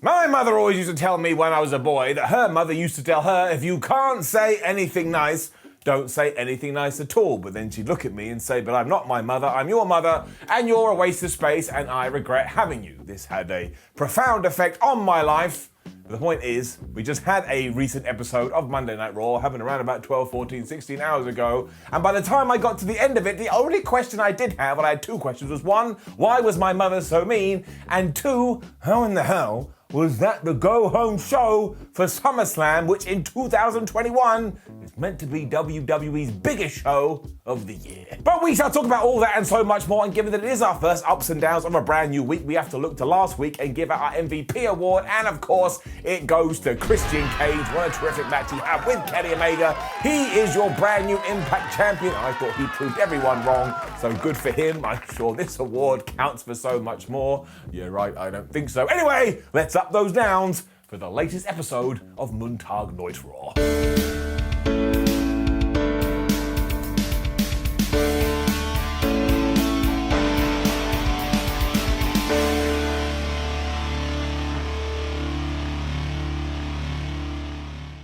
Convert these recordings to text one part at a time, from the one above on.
My mother always used to tell me when I was a boy that her mother used to tell her, if you can't say anything nice, don't say anything nice at all. But then she'd look at me and say, but I'm not my mother, I'm your mother, and you're a waste of space, and I regret having you. This had a profound effect on my life. But the point is, we just had a recent episode of Monday Night Raw, happened around about 12, 14, 16 hours ago, and by the time I got to the end of it, the only question I did have, and I had two questions, was one, why was my mother so mean? And two, how in the hell was that the go-home show for SummerSlam, which in 2021 is meant to be WWE's biggest show of the year. But we shall talk about all that and so much more, and given that it is our first ups and downs of a brand new week, we have to look to last week and give out our MVP award, and of course, it goes to Christian Cage. What a terrific match he had with Kenny Omega. He is your brand new Impact champion. I thought he proved everyone wrong, so good for him. I'm sure this award counts for so much more. Yeah, right, I don't think so. Anyway, let's up those downs for the latest episode of Montag Night Raw.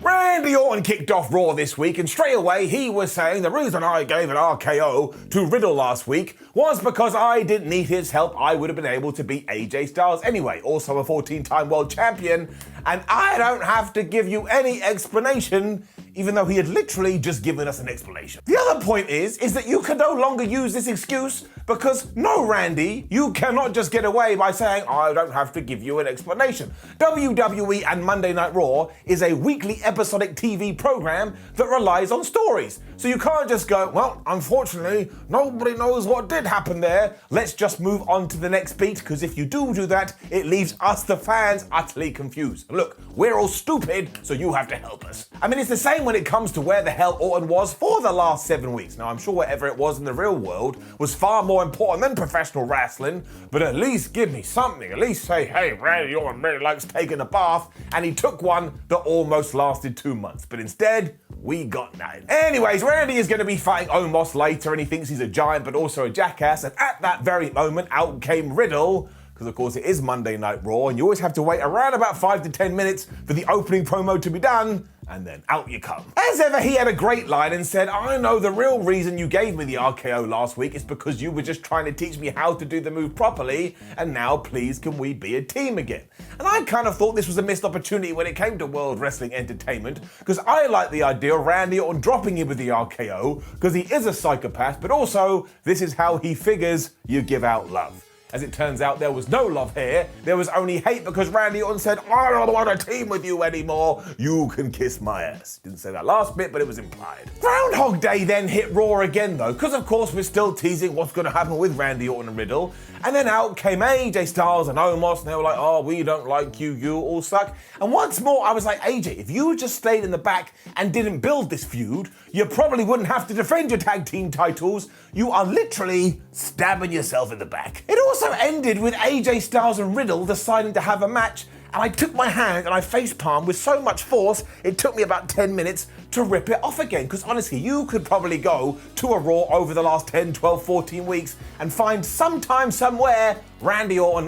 Randy Orton kicked off Raw this week, and straight away he was saying the reason I gave an RKO to Riddle last week was because I didn't need his help. I would have been able to beat AJ Styles anyway, also a 14-time world champion, and I don't have to give you any explanation, even though he had literally just given us an explanation. The other point is that you can no longer use this excuse because no, Randy, you cannot just get away by saying, I don't have to give you an explanation. WWE and Monday Night Raw is a weekly episodic TV program that relies on stories. So you can't just go, well, unfortunately, nobody knows what did happen there. Let's just move on to the next beat, because if you do that, it leaves us, the fans, utterly confused. Look, we're all stupid, so you have to help us. I mean, it's the same when it comes to where the hell Orton was for the last 7 weeks. Now, I'm sure whatever it was in the real world was far more important than professional wrestling, but at least give me something. At least say, hey, Randy Orton really likes taking a bath, and he took one that almost lasted 2 months. But instead, we got nothing. Anyways, Randy is going to be fighting Omos later, and he thinks he's a giant, but also a jackass, and at that very moment, out came Riddle, because of course it is Monday Night Raw, and you always have to wait around about 5 to 10 minutes for the opening promo to be done, and then out you come. As ever, he had a great line and said, I know the real reason you gave me the RKO last week is because you were just trying to teach me how to do the move properly, and now please can we be a team again? And I kind of thought this was a missed opportunity when it came to World Wrestling Entertainment, because I like the idea of Randy Orton dropping him with the RKO, because he is a psychopath, but also this is how he figures you give out love. As it turns out, there was no love here. There was only hate because Randy Orton said, I don't want to team with you anymore. You can kiss my ass. Didn't say that last bit, but it was implied. Groundhog Day then hit Raw again, though, because of course we're still teasing what's going to happen with Randy Orton and Riddle. And then out came AJ Styles and Omos, and they were like, oh, we don't like you, you all suck. And once more, I was like, AJ, if you just stayed in the back and didn't build this feud, you probably wouldn't have to defend your tag team titles. You are literally stabbing yourself in the back. It also ended with AJ Styles and Riddle deciding to have a match, and I took my hand and I facepalmed with so much force, it took me about 10 minutes to rip it off again. Because honestly, you could probably go to a Raw over the last 10, 12, 14 weeks and find sometime, somewhere, Riddle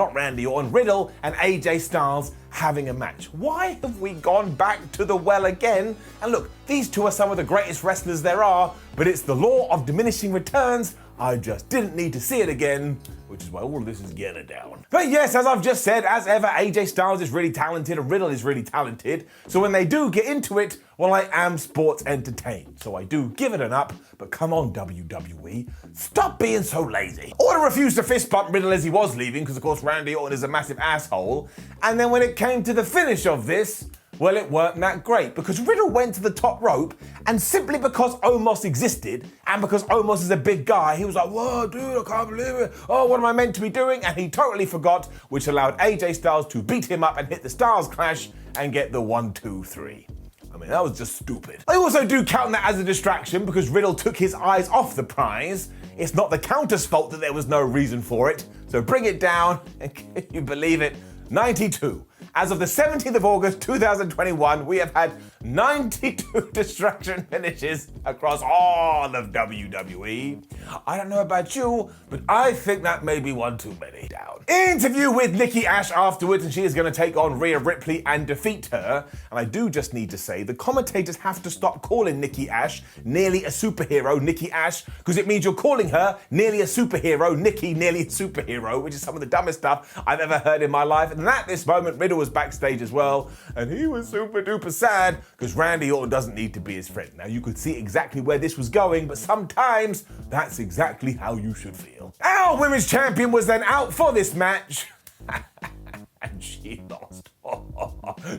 and AJ Styles having a match. Why have we gone back to the well again? And look, these two are some of the greatest wrestlers there are, but it's the law of diminishing returns. I just didn't need to see it again, which is why all of this is getting down. But yes, as I've just said, as ever, AJ Styles is really talented and Riddle is really talented. So when they do get into it, well, I am sports entertained. So I do give it an up, but come on, WWE, stop being so lazy. Orton refused to fist bump Riddle as he was leaving, because of course Randy Orton is a massive asshole. And then when it came to the finish of this, well, it weren't that great, because Riddle went to the top rope, and simply because Omos existed, and because Omos is a big guy, he was like, whoa, dude, I can't believe it. Oh, what am I meant to be doing? And he totally forgot, which allowed AJ Styles to beat him up and hit the Styles Clash and get the 1, 2, 3. I mean, that was just stupid. I also do count that as a distraction because Riddle took his eyes off the prize. It's not the counter's fault that there was no reason for it. So bring it down, and can you believe it? 92. as of the 17th of August 2021, we have had 92 distraction finishes across all of WWE. I don't know about you, but I think that may be one too many. Down. Interview with Nikki ASH afterwards, and she is going to take on Rhea Ripley and defeat her. And I do just need to say, the commentators have to stop calling Nikki ASH nearly a superhero, Nikki ASH, because it means you're calling her nearly a superhero, Nikki nearly a superhero, which is some of the dumbest stuff I've ever heard in my life. And at this moment, Riddle was backstage as well, and he was super duper sad because Randy Orton doesn't need to be his friend. Now, you could see exactly where this was going, but sometimes that's exactly how you should feel. Our women's champion was then out for this match, and she lost.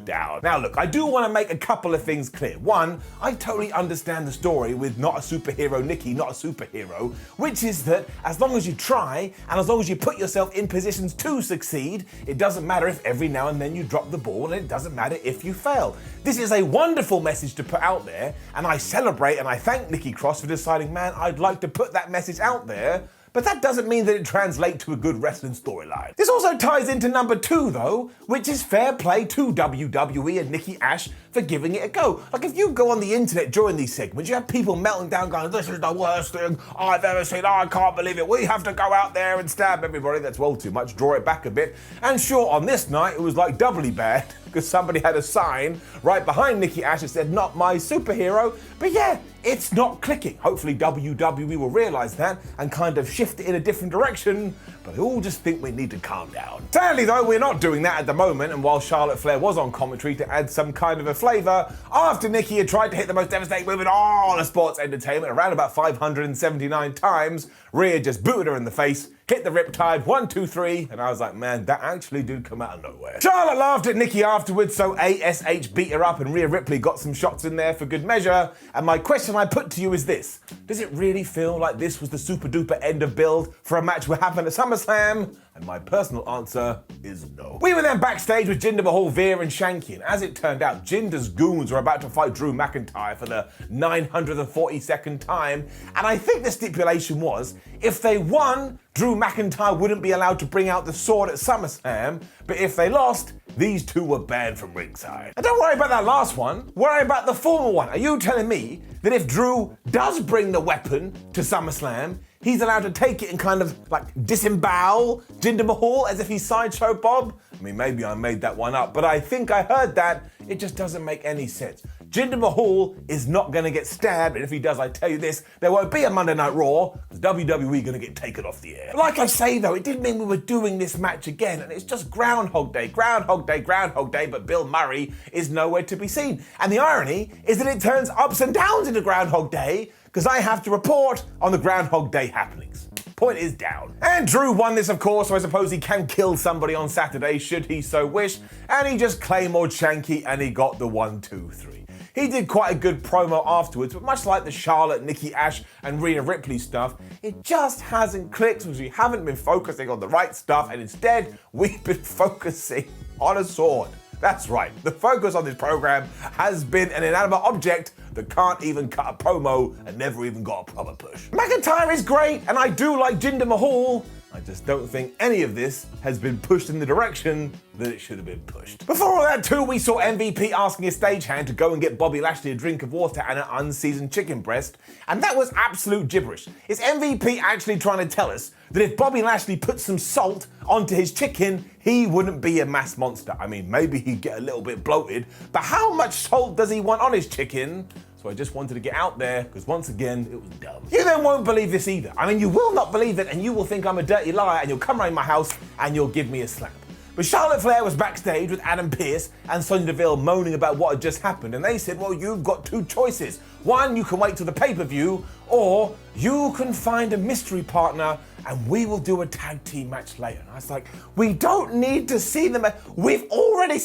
Down. Now look, I do want to make a couple of things clear. One, I totally understand the story with not a superhero Nikki, not a superhero, which is that as long as you try and as long as you put yourself in positions to succeed, it doesn't matter if every now and then you drop the ball, and it doesn't matter if you fail. This is a wonderful message to put out there, and I celebrate and I thank Nikki Cross for deciding, man, I'd like to put that message out there. But that doesn't mean that it translates to a good wrestling storyline. This also ties into number 2 though, which is fair play to WWE and Nikki ASH for giving it a go. Like if you go on the internet during these segments, you have people melting down going, this is the worst thing I've ever seen, I can't believe it, we have to go out there and stab everybody, that's well too much, draw it back a bit. And sure, on this night it was like doubly bad, because somebody had a sign right behind Nikki ASH that said, not my superhero, but yeah, it's not clicking. Hopefully WWE will realise that and kind of shift it in a different direction, but I all just think we need to calm down. Sadly though, we're not doing that at the moment, and while Charlotte Flair was on commentary to add some kind of a flavour, after Nikki had tried to hit the most devastating move in all of sports entertainment around about 579 times, Rhea just booted her in the face, hit the riptide, 1, 2, 3, and I was like, man, that actually did come out of nowhere. Charlotte laughed at Nikki afterwards, so ASH beat her up and Rhea Ripley got some shots in there for good measure. And my question I put to you is this: does it really feel like this was the super duper end of build for a match that happened at SummerSlam? And my personal answer is no. We were then backstage with Jinder, Mahal, Veer and Shanky, and as it turned out, Jinder's goons were about to fight Drew McIntyre for the 942nd time, and I think the stipulation was, if they won, Drew McIntyre wouldn't be allowed to bring out the sword at SummerSlam, but if they lost, these two were banned from ringside. And don't worry about that last one, worry about the former one. Are you telling me that if Drew does bring the weapon to SummerSlam, he's allowed to take it and kind of like disembowel Jinder Mahal as if he's Sideshow Bob? I mean, maybe I made that one up, but I think I heard that. It just doesn't make any sense. Jinder Mahal is not going to get stabbed, and if he does, I tell you this, there won't be a Monday Night Raw, because WWE going to get taken off the air. Like I say though, it didn't mean we were doing this match again, and it's just Groundhog Day, Groundhog Day, Groundhog Day, but Bill Murray is nowhere to be seen. And the irony is that it turns ups and downs into Groundhog Day, because I have to report on the Groundhog Day happenings. Point is down. And Drew won this, of course, so I suppose he can kill somebody on Saturday should he so wish, and he just Claymored Shanky and he got the 1, 2, 3. He did quite a good promo afterwards, but much like the Charlotte, Nikki ASH and Rhea Ripley stuff, it just hasn't clicked because we haven't been focusing on the right stuff, and instead we've been focusing on a sword. That's right, the focus on this program has been an inanimate object that can't even cut a promo and never even got a proper push. McIntyre is great, and I do like Jinder Mahal. I just don't think any of this has been pushed in the direction that it should have been pushed. Before all that too, we saw MVP asking his stagehand to go and get Bobby Lashley a drink of water and an unseasoned chicken breast, and that was absolute gibberish. Is MVP actually trying to tell us that if Bobby Lashley put some salt onto his chicken, he wouldn't be a mass monster? I mean, maybe he'd get a little bit bloated, but how much salt does he want on his chicken? So I just wanted to get out there, because once again, it was dumb. You then won't believe this either. I mean, you will not believe it, and you will think I'm a dirty liar, and you'll come around my house, and you'll give me a slap. But Charlotte Flair was backstage with Adam Pearce and Sonya Deville moaning about what had just happened, and they said, well, you've got 2 choices. One, you can wait till the pay-per-view, or you can find a mystery partner, and we will do a tag team match later. And I was like, we don't need to see them. We've already...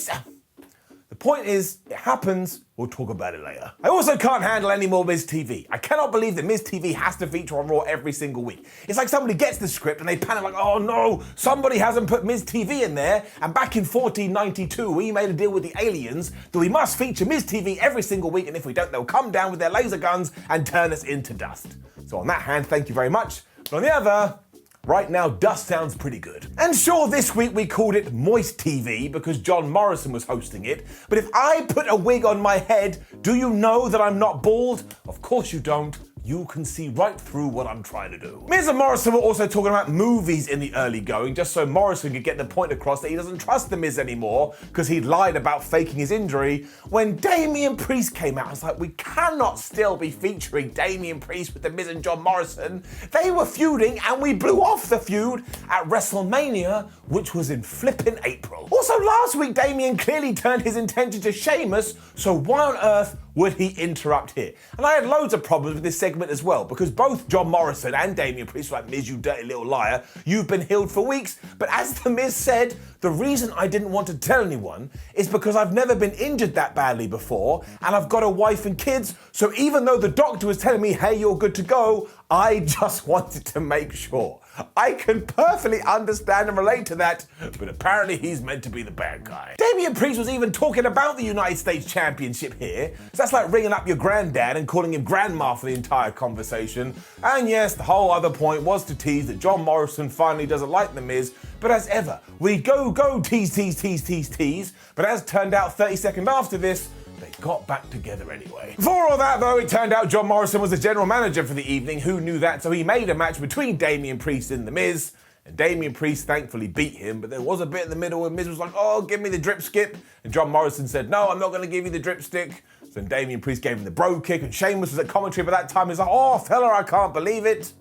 The point is, it happens, we'll talk about it later. I also can't handle any more Miz TV. I cannot believe that Miz TV has to feature on Raw every single week. It's like somebody gets the script and they panic like, oh no, somebody hasn't put Miz TV in there. And back in 1492, we made a deal with the aliens that we must feature Miz TV every single week, and if we don't, they'll come down with their laser guns and turn us into dust. So on that hand, thank you very much. But on the other, Right now, dust sounds pretty good. And sure, this week we called it Moist TV because John Morrison was hosting it, but if I put a wig on my head, do you know that I'm not bald? Of course you don't. You can see right through what I'm trying to do. Miz and Morrison were also talking about movies in the early going, just so Morrison could get the point across that he doesn't trust the Miz anymore because he'd lied about faking his injury. When Damian Priest came out, I was like, we cannot still be featuring Damian Priest with the Miz and John Morrison. They were feuding and we blew off the feud at WrestleMania, which was in flippin' April. Also, last week, Damian clearly turned his attention to Sheamus, so why on earth would he interrupt here? And I had loads of problems with this segment as well, because both John Morrison and Damian Priest were like, Miz, you dirty little liar, you've been healed for weeks. But as the Miz said, the reason I didn't want to tell anyone is because I've never been injured that badly before, and I've got a wife and kids, so even though the doctor was telling me, hey, you're good to go, I just wanted to make sure. I can perfectly understand and relate to that, but apparently he's meant to be the bad guy. Damian Priest was even talking about the United States Championship here, so that's like ringing up your granddad and calling him grandma for the entire conversation. And yes, the whole other point was to tease that John Morrison finally doesn't like The Miz, but as ever, we go tease, but as turned out 30 seconds after this, they got back together anyway. For all that though, it turned out John Morrison was the general manager for the evening. Who knew that? So he made a match between Damian Priest and The Miz, and Damian Priest thankfully beat him, but there was a bit in the middle where Miz was like, oh, give me the drip skip, and John Morrison said, no, I'm not going to give you the drip stick. So then Damian Priest gave him the bro kick, and Sheamus was at commentary by that time. He's like, oh, fella, I can't believe it.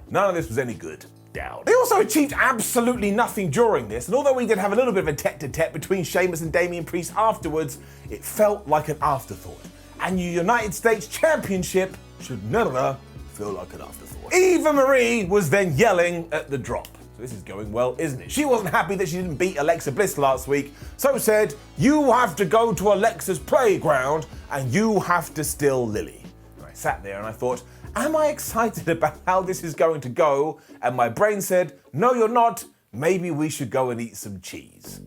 None of this was any good. Down. They also achieved absolutely nothing during this, and although we did have a little bit of a tete-a-tete between Sheamus and Damian Priest afterwards, it felt like an afterthought. And your United States Championship should never feel like an afterthought. Eva Marie was then yelling at the drop. So this is going well, isn't it? She wasn't happy that she didn't beat Alexa Bliss last week, so said, you have to go to Alexa's playground and you have to steal Lily. And I sat there and I thought, am I excited about how this is going to go? And my brain said, no, you're not. Maybe we should go and eat some cheese.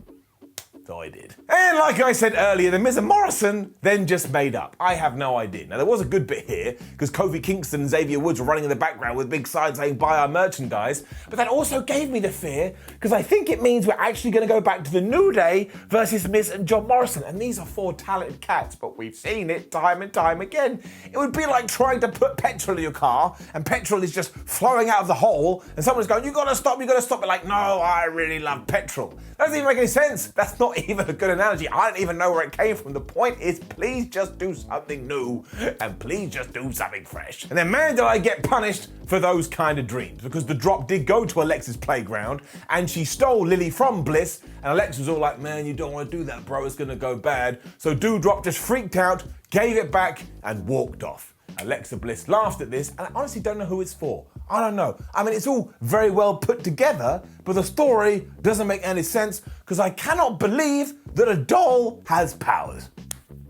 So I did. And like I said earlier, the Miz and Morrison then just made up. I have no idea. Now there was a good bit here, because Kofi Kingston and Xavier Woods were running in the background with big signs saying buy our merchandise, but that also gave me the fear, because I think it means we're actually going to go back to the New Day versus Miz and John Morrison. And these are four talented cats, but we've seen it time and time again. It would be like trying to put petrol in your car, and petrol is just flowing out of the hole, and someone's going, you gotta stop. But like, no, I really love petrol. That doesn't even make any sense. That's not even a good analogy. I don't even know where it came from. The point is, please just do something new and please just do something fresh. And then man, did I get punished for those kind of dreams, because the drop did go to Alexa's playground and she stole Lily from Bliss, and Alexa was all like, man, you don't want to do that, bro. It's going to go bad. So Doudrop just freaked out, gave it back and walked off. Alexa Bliss laughed at this, and I honestly don't know who it's for. I don't know. I mean, it's all very well put together, but the story doesn't make any sense because I cannot believe that a doll has powers.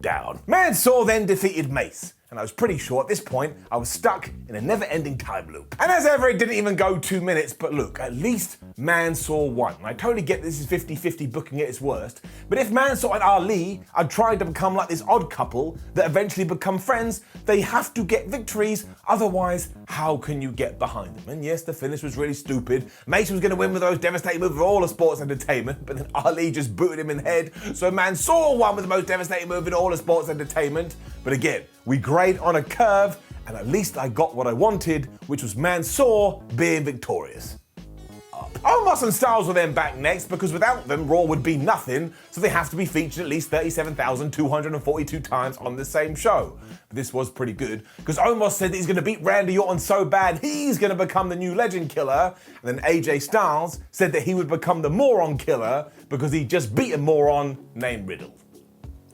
Down. Mansoor then defeated Mace, and I was pretty sure at this point I was stuck in a never-ending time loop. And as ever, it didn't even go 2 minutes, but look, at least Mansoor won. And I totally get this is 50-50 booking at its worst, but if Mansoor and Ali are trying to become like this odd couple that eventually become friends, they have to get victories, otherwise how can you get behind them? And yes, the finish was really stupid. Mace was going to win with those devastating moves of all of sports entertainment, but then Ali just booted him in the head, so Mansoor won with the most devastating move in all of sports entertainment. But again, we grade on a curve, and at least I got what I wanted, which was Mansoor being victorious. Omos and Styles were then back next, because without them, Raw would be nothing, so they have to be featured at least 37,242 times on the same show. But this was pretty good, because Omos said that he's going to beat Randy Orton so bad he's going to become the new Legend Killer, and then AJ Styles said that he would become the Moron Killer because he just beat a moron named Riddle.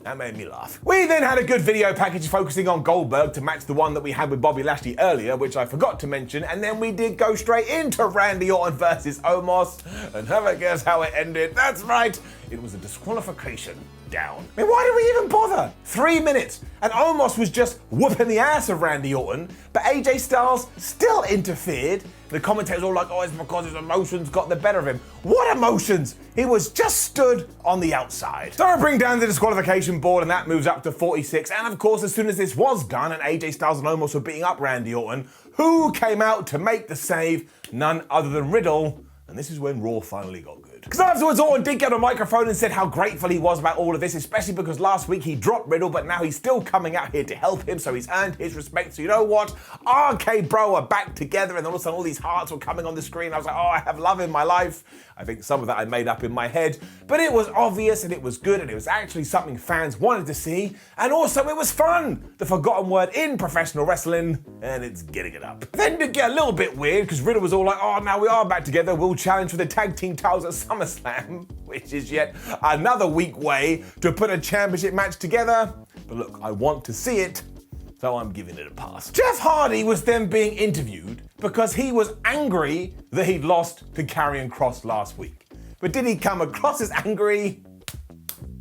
That made me laugh. We then had a good video package focusing on Goldberg to match the one that we had with Bobby Lashley earlier, which I forgot to mention, and then we did go straight into Randy Orton versus Omos, and have a guess how it ended. That's right, it was a disqualification. Down. I mean, why did we even bother? 3 minutes, and Omos was just whooping the ass of Randy Orton, but AJ Styles still interfered. The commentators all like, oh, it's because his emotions got the better of him. What emotions? He was just stood on the outside. So I bring down the disqualification board, and that moves up to 46, and of course, as soon as this was done and AJ Styles and Omos were beating up Randy Orton, Who came out to make the save? None other than Riddle. And this is when Raw finally got good. Because afterwards, Orton did get on a microphone and said how grateful he was about all of this, especially because last week he dropped Riddle, but now he's still coming out here to help him, so he's earned his respect. So you know what? RK Bro are back together, and all of a sudden all these hearts were coming on the screen. I was like, oh, I have love in my life. I think some of that I made up in my head, but it was obvious and it was good, and it was actually something fans wanted to see, and also it was fun. The forgotten word in professional wrestling, and it's getting it up. Then it did get a little bit weird because Riddle was all like, oh, now we are back together. We'll challenge for the tag team titles at SummerSlam, which is yet another weak way to put a championship match together. But look, I want to see it, so I'm giving it a pass. Jeff Hardy was then being interviewed because he was angry that he'd lost to Karrion Kross last week. But did he come across as angry?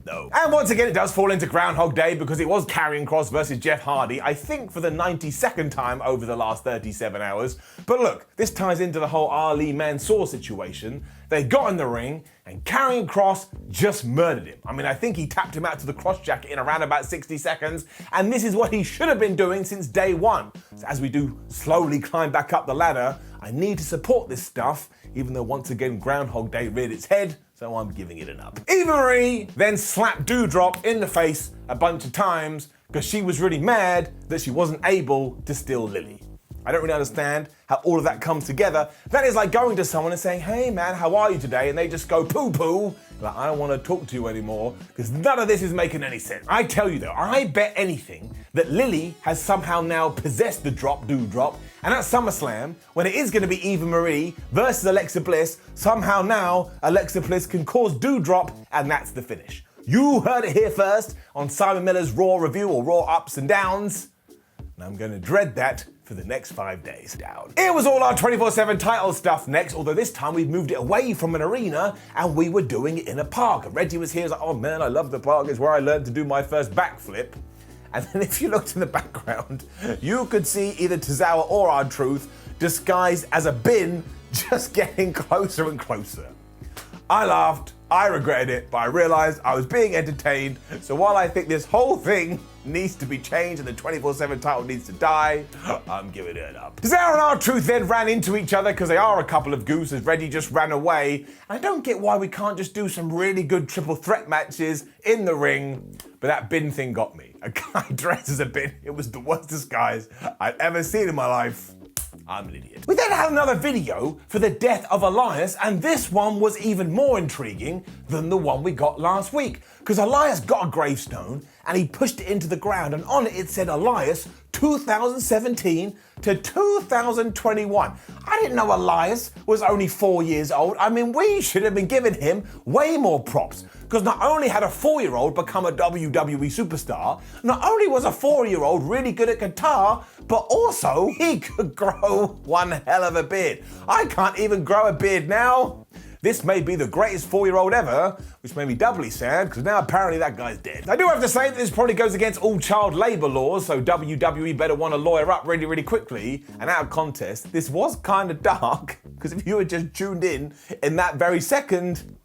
No. And once again, it does fall into Groundhog Day because it was Karrion Kross versus Jeff Hardy, I think for the 92nd time over the last 37 hours. But look, this ties into the whole Ali Mansour situation. They got in the ring and Karrion Kross just murdered him. I mean, I think he tapped him out to the cross jacket in around about 60 seconds, and this is what he should have been doing since day one. So as we do slowly climb back up the ladder, I need to support this stuff, even though once again Groundhog Day reared its head, so I'm giving it an up. Eva Marie then slapped Doudrop in the face a bunch of times because she was really mad that she wasn't able to steal Lily. I don't really understand how all of that comes together. That is like going to someone and saying, hey man, how are you today? And they just go poo-poo. Like, I don't want to talk to you anymore because none of this is making any sense. I tell you though, I bet anything that Lily has somehow now possessed the Doudrop, and at SummerSlam, when it is going to be Eva Marie versus Alexa Bliss, somehow now Alexa Bliss can cause Doudrop, and that's the finish. You heard it here first on Simon Miller's Raw review, or Raw Ups and Downs, and I'm going to dread that for the next 5 days. Down. It was all our 24/7 title stuff next, although this time we've moved it away from an arena and we were doing it in a park. And Reggie was here, he was like, oh man, I love the park, it's where I learned to do my first backflip. And then if you looked in the background, you could see either Tozawa or R-Truth disguised as a bin just getting closer and closer. I laughed, I regretted it, but I realized I was being entertained. So while I think this whole thing needs to be changed and the 24/7 title needs to die, I'm giving it up. Tozawa and R-Truth then ran into each other because they are a couple of goose as Reggie just ran away. I don't get why we can't just do some really good triple threat matches in the ring, but that bin thing got me. A guy dressed as a bin, it was the worst disguise I'd ever seen in my life. I'm an idiot. We then had another video for the death of Elias, and this one was even more intriguing than the one we got last week. Because Elias got a gravestone and he pushed it into the ground, and on it said Elias 2017 to 2021. I didn't know Elias was only 4 years old. I mean, we should have been giving him way more props. Because not only had a 4-year-old become a WWE superstar, not only was a 4-year-old really good at guitar, but also he could grow one hell of a beard. I can't even grow a beard now. This may be the greatest 4-year-old ever, which made me doubly sad because now apparently that guy's dead. I do have to say that this probably goes against all child labor laws, so WWE better want to lawyer up really, really quickly. And out of context, this was kind of dark because if you had just tuned in that very second,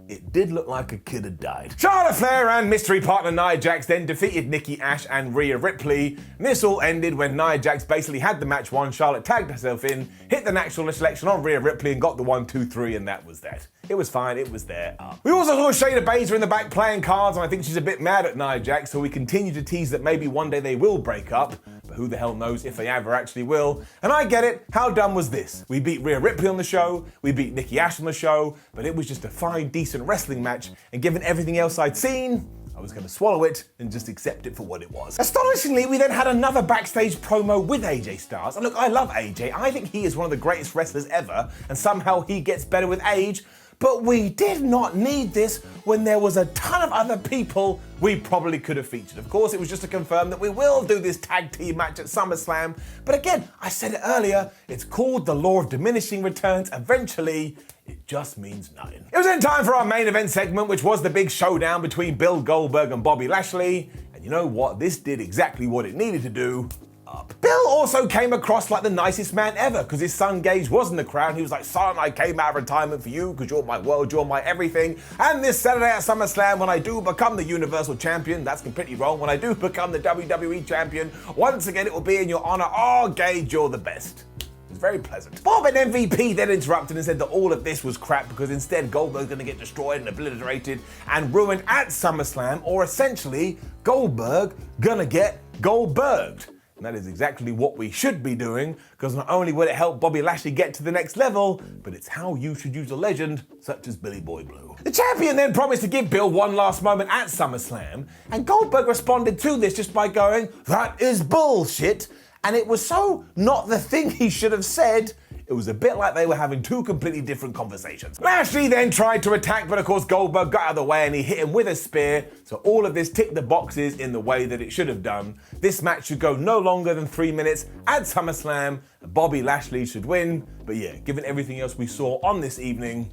it did look like a kid had died. Charlotte Flair and mystery partner Nia Jax then defeated Nikki ASH and Rhea Ripley. And this all ended when Nia Jax basically had the match won. Charlotte tagged herself in, hit the natural selection on Rhea Ripley and got the 1, 2, 3, and that was that. It was fine, it was there. We also saw Shayna Baszler in the back playing cards, and I think she's a bit mad at Nia Jax, so we continue to tease that maybe one day they will break up. But who the hell knows if they ever actually will. And I get it, how dumb was this? We beat Rhea Ripley on the show, we beat Nikki ASH on the show, but it was just a fine, decent wrestling match, and given everything else I'd seen, I was going to swallow it and just accept it for what it was. Astonishingly, we then had another backstage promo with AJ Styles. And look, I love AJ. I think he is one of the greatest wrestlers ever, and somehow he gets better with age. But we did not need this when there was a ton of other people we probably could have featured. Of course, it was just to confirm that we will do this tag team match at SummerSlam. But again, I said it earlier, it's called the law of diminishing returns. Eventually, it just means nothing. It was in time for our main event segment, which was the big showdown between Bill Goldberg and Bobby Lashley. And you know what? This did exactly what it needed to do. up. Bill also came across like the nicest man ever because his son Gage was in the crowd. He was like, son, I came out of retirement for you because you're my world, you're my everything. And this Saturday at SummerSlam, when I do become the Universal Champion, that's completely wrong. When I do become the WWE Champion, once again, it will be in your honor. Oh, Gage, you're the best. It's very pleasant. Bob and MVP then interrupted and said that all of this was crap because instead Goldberg's going to get destroyed and obliterated and ruined at SummerSlam, or essentially Goldberg gonna get Goldberged. And that is exactly what we should be doing, because not only will it help Bobby Lashley get to the next level, but it's how you should use a legend such as Billy Boy Blue. The champion then promised to give Bill one last moment at SummerSlam, and Goldberg responded to this just by going, "That is bullshit." And it was so not the thing he should have said, it was a bit like they were having two completely different conversations. Lashley then tried to attack, but of course Goldberg got out of the way and he hit him with a spear, so all of this ticked the boxes in the way that it should have done. This match should go no longer than 3 minutes at SummerSlam, and Bobby Lashley should win, but yeah, given everything else we saw on this evening,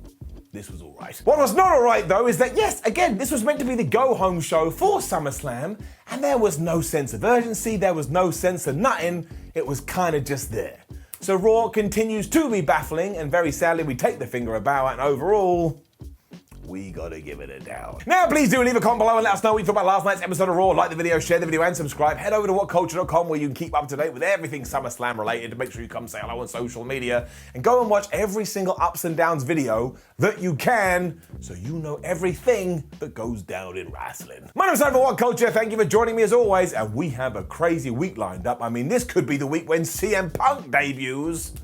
this was alright. What was not alright though is that yes, again, this was meant to be the go-home show for SummerSlam, and there was no sense of urgency, there was no sense of nothing, it was kinda just there. So Raw continues to be baffling, and very sadly we take the finger about, and overall, we gotta give it a down. Now please do leave a comment below and let us know what you thought about last night's episode of Raw. Like the video, share the video and subscribe. Head over to WhatCulture.com where you can keep up to date with everything SummerSlam related. Make sure you come say hello on social media and go and watch every single ups and downs video that you can so you know everything that goes down in wrestling. My name's over WhatCulture. Thank you for joining me as always, and we have a crazy week lined up. I mean, this could be the week when CM Punk debuts.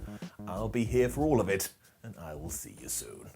I'll be here for all of it, and I will see you soon.